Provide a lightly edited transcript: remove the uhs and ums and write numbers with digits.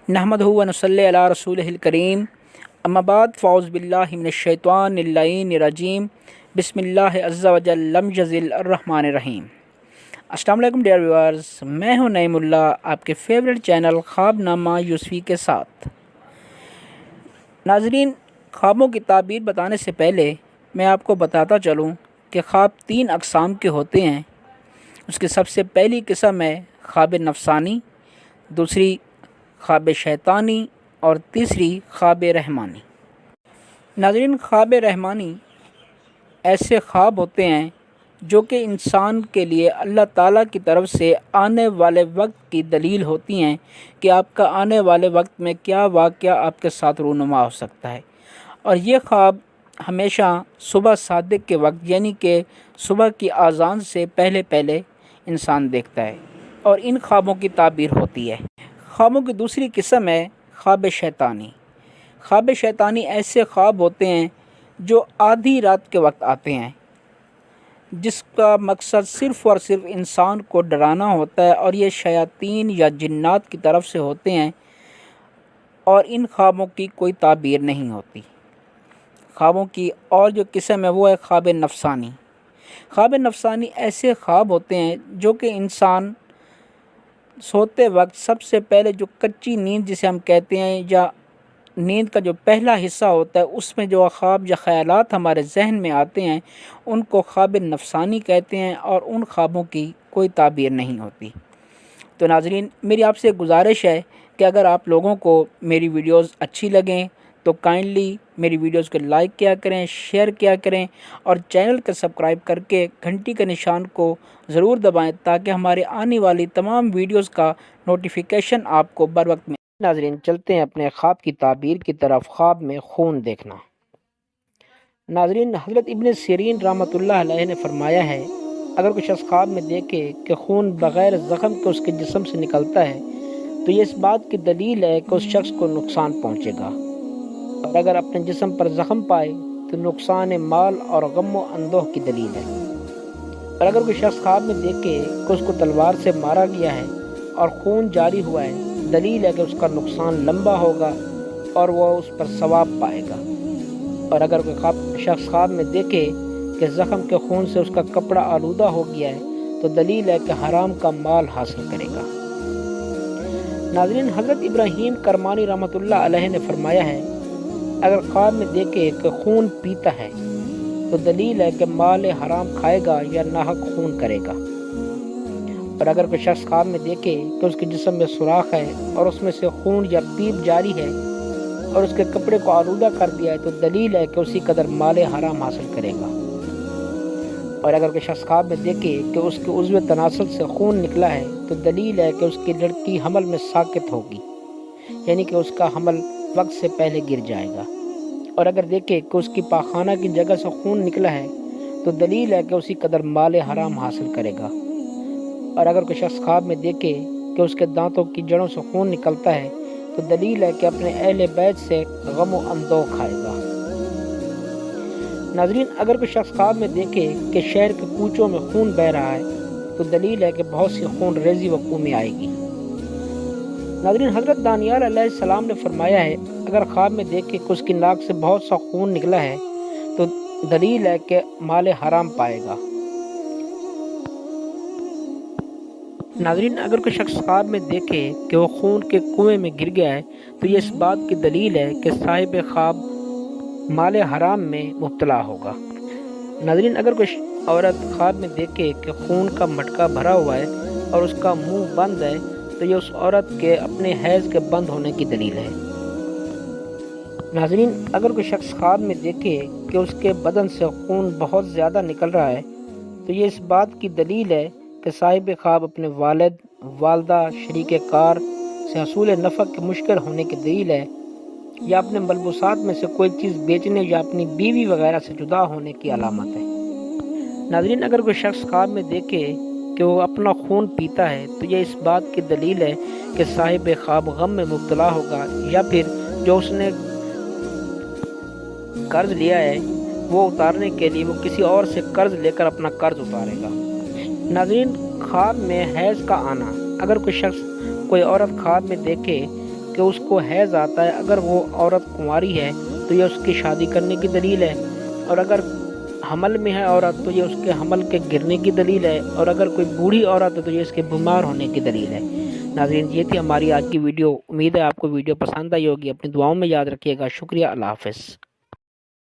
नहमदहु व नसल्ली अला रसूलिहिल करीम अम्मा बाद फ़ाउज़ बिल्लाहि मिनश शैतानिर रजीम बिस्मिल्लाह अज़्ज़ा व जल लम यज़िल अर्रहमानिर रहीम। अस्सलाम वालेकुम डियर व्यूअर्स, मैं हूं नईमुल्ला आपके फेवरेट चैनल ख्वाबनामा यूसुफ़ी के साथ। नाज़रीन, ख्वाबों की ताबीर बताने से पहले मैं आपको बताता चलूं कि ख्वाब 3 अक़साम के होते हैं। उसकी सबसे पहली किस्म है ख्वाब नफ़सानी, दूसरी ख्वाब शैतानी और तीसरी ख्वाब रहमानी। नाज़रीन, ख्वाब रहमानी ऐसे ख्वाब होते हैं जो कि इंसान के लिए अल्लाह ताला की तरफ से आने वाले वक्त की दलील होती हैं कि आपका आने वाले वक्त में क्या वाक़या आपके साथ रूनुमा हो सकता है। और ये ख्वाब हमेशा सुबह सादिक के वक्त यानी कि सुबह की आज़ान से पहले पहले इंसान देखता है और इन ख्वाबों की ताबीर होती है। ख्वाबों की दूसरी किस्म है ख्वाब शैतानी। ख्वाब शैतानी ऐसे ख्वाब होते हैं जो आधी रात के वक्त आते हैं, जिसका मकसद सिर्फ़ और सिर्फ इंसान को डराना होता है और ये शयातीन या जिन्नात की तरफ से होते हैं और इन ख्वाबों की कोई ताबीर नहीं होती। ख्वाबों की और जो किस्म है वो है ख्वाब नफ़सानी। ख्वाब नफ़सानी ऐसे ख्वाब होते हैं जो कि इंसान सोते वक्त सबसे पहले जो कच्ची नींद जिसे हम कहते हैं या नींद का जो पहला हिस्सा होता है उसमें जो ख्वाब या ख़यालात हमारे जहन में आते हैं उनको ख्वाब नफ़सानी कहते हैं और उन ख्वाबों की कोई ताबीर नहीं होती। तो नाज़रीन, मेरी आपसे गुजारिश है कि अगर आप लोगों को मेरी वीडियोज़ अच्छी लगें तो काइंडली मेरी वीडियोज़ को लाइक किया करें, शेयर किया करें और चैनल को सब्सक्राइब करके घंटी के निशान को ज़रूर दबाएं ताकि हमारे आने वाली तमाम वीडियोज़ का नोटिफिकेशन आपको बर वक्त में। नाज़रीन, चलते हैं अपने ख्वाब की ताबीर की तरफ। ख्वाब में खून देखना। नाज़रीन, हज़रत इब्न सिरीन रहमतुल्लाह अलैह ने फरमाया है, अगर कोई शख्स ख्वाब में देखे कि खून बग़ैर ज़ख़म के उसके जिस्म से निकलता है तो ये इस बात की दलील है कि उस शख्स को नुकसान पहुँचेगा, और अगर अपने जिस्म पर ज़ख़म पाए तो नुकसान माल और गम व अंदोह की दलील है। और अगर कोई शख्स ख्वाब में देखे कि उसको तलवार से मारा गया है और खून जारी हुआ है, दलील है कि उसका नुकसान लंबा होगा और वह उस पर सवाब पाएगा। और अगर कोई शख्स ख्वाब में देखे कि ज़ख़म के खून से उसका कपड़ा आलूदा हो गया है तो दलील है कि हराम का माल हासिल करेगा। नाज़रीन, हज़रत इब्राहीम करमानी रहमतुल्लाह अलैह ने फरमाया है, अगर ख्वाब में देखे कि खून पीता है तो दलील है कि माल हराम खाएगा या नाहक खून करेगा। और अगर कोई शख्स ख्वाब में देखे कि उसके जिस्म में सुराख है और उसमें से खून या पीप जारी है और उसके कपड़े को आलूदा कर दिया है तो दलील है कि उसी कदर माल हराम हासिल करेगा। और अगर कोई शख्स ख्वाब में देखे कि उसके उज़्व तनासुल से खून निकला है तो दलील है कि उसकी लड़की हमल में साकित होगी, यानी कि उसका हमल वक्त से पहले गिर जाएगा। और अगर देखे कि उसकी पाखाना की जगह से खून निकला है तो दलील है कि उसी कदर माल हराम हासिल करेगा। और अगर कोई शख्स ख्वाब में देखे कि उसके दांतों की जड़ों से खून निकलता है तो दलील है कि अपने अहले बैत से गम व अंदोह खाएगा। नाज़रीन, अगर कोई शख्स ख्वाब में देखे कि शहर के कूचों में खून बह रहा है तो दलील है कि बहुत सी खून रेजी वक़्त में आएगी। नाज़रीन, हज़रत दानियाल अलैहिस्सलाम ने फरमाया है, अगर ख्वाब में देखे कि उसकी नाक से बहुत सा खून निकला है तो दलील है कि माल हराम पाएगा। नाज़रीन, अगर कोई शख्स ख्वाब में देखे कि वो खून के कुएं में गिर गया है तो ये इस बात की दलील है कि साहिब ख्वाब माल हराम में मुब्तला होगा। नाज़रीन, अगर कोई औरत ख्वाब में देखे कि खून का मटका भरा हुआ है और उसका मुंह बंद है तो ये उस औरत के अपने हैज़ के बंद होने की दलील है। नाज़रीन, अगर कोई शख्स ख्वाब में देखे कि उसके बदन से खून बहुत ज़्यादा निकल रहा है तो ये इस बात की दलील है कि साहिब ख्वाब अपने वालिद, वालदा, शरीक कार से हसूल नफ़ा के मुश्किल होने की दलील है, या अपने मलबूसात में से कोई चीज़ बेचने या अपनी बीवी वगैरह से जुदा होने की अलामत है। नाज़रीन, अगर कोई शख्स ख्वाब में देखे कि वो अपना खून पीता है तो ये इस बात की दलील है कि साहिब ख्वाब गम में मुब्तला होगा, या फिर जो उसने कर्ज लिया है वो उतारने के लिए वो किसी और से कर्ज लेकर अपना कर्ज उतारेगा। नाज़रीन, ख्वाब में हैज़ का आना। अगर कोई शख्स, कोई औरत ख्वाब में देखे کہ اس کو حیض آتا ہے، اگر وہ عورت کنواری ہے تو یہ اس کی شادی کرنے کی دلیل ہے، اور اگر حمل میں ہے عورت تو یہ اس کے حمل کے گرنے کی دلیل ہے، اور اگر کوئی بوڑھی عورت ہے تو یہ اس کے بیمار ہونے کی دلیل ہے۔ ناظرین، یہ تھی ہماری آج کی ویڈیو۔ امید ہے آپ کو ویڈیو پسند آئی ہوگی۔ اپنی دعاؤں میں یاد رکھیے گا۔ شکریہ، اللہ حافظ۔